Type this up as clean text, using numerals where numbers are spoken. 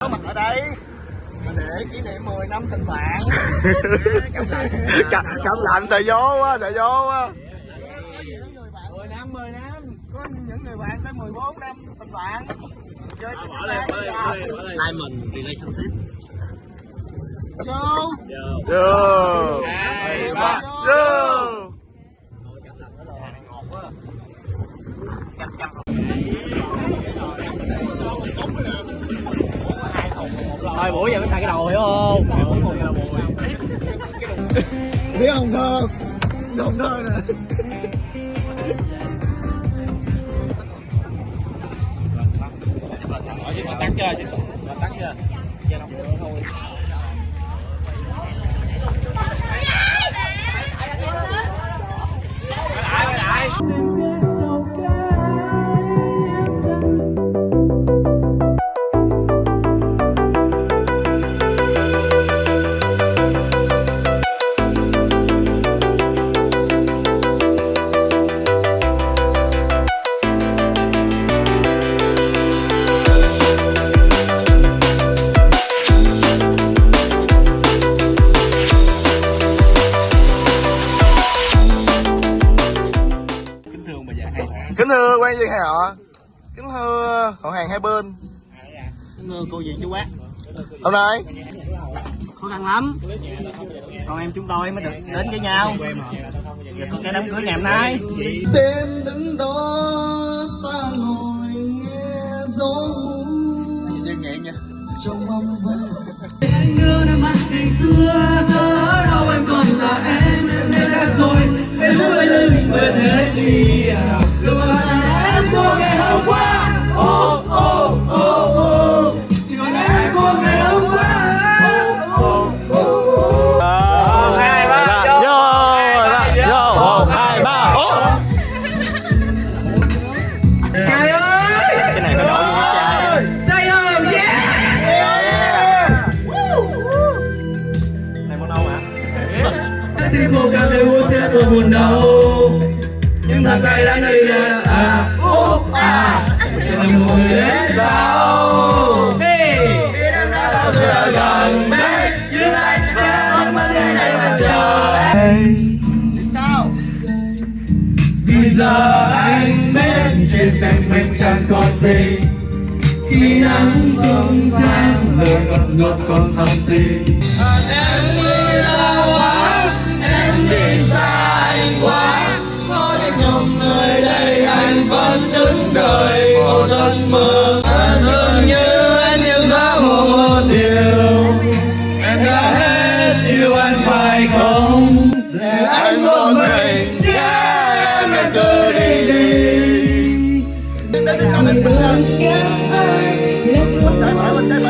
Có mặt ở đây để kỷ niệm 10 năm tình bạn. Cảm lạnh thời vô quá, thời vô quá. 10 năm. Có những người bạn tới 14 năm tình bạn. Chơi Bỏ lên. Like mình, relay sắp xếp. Vô. Vô. 2, 3. Vô. Thôi buổi giờ mới xài cái đầu hiểu không? Mẹ uống một cái đầu bùi. Biết không thơ? Không thơ nè. Tắt chưa? Tắt chưa? Giờ đóng sửa thôi. Lại. Kính thưa quan viên hai họ, kính thưa họ hàng hai bên, Kính thưa cô dì chú bác. hôm nay Khó khăn lắm. Con em chúng tôi mới được đến với nhau. Giờ có cái đám cưới ngày hôm nay. Đêm đứng đó ta ngồi nghe gió nhìn như nhẹ nha. Trong mong vẫn anh nhớ năm mắt ngày xưa giờ đâu em còn là em đã rồi em vui lưng bật hết đi lúc mà em của ngày hôm qua ô ô ô ô chỉ còn em của ngày hôm qua ô ô ô ô 2, 3 vô 1, 2, 3 trời ơi cái này phải đổ vô cái chai. say hồn Này món nâu hả? tim cô cảm thấy vui sẽ tôi buồn đau nhưng thật cay đắng đây là cho nên mùi đến sau khi em đã bao giờ gần bên nhưng anh sẽ vẫn mất ngày này mà chờ em sao? vì giờ anh biết trên tay mình chẳng còn gì khi nắng xuống sáng lời ngọt ngọt còn thầm tình em đi đâu quá em đi xa anh quá có những nhung nơi đây anh vẫn đứng đợi một giấc mơ dường như anh yêu giá một điều em đã hết yêu anh phải không để anh một mình em cứ đi đi Đến con mình bữa. anh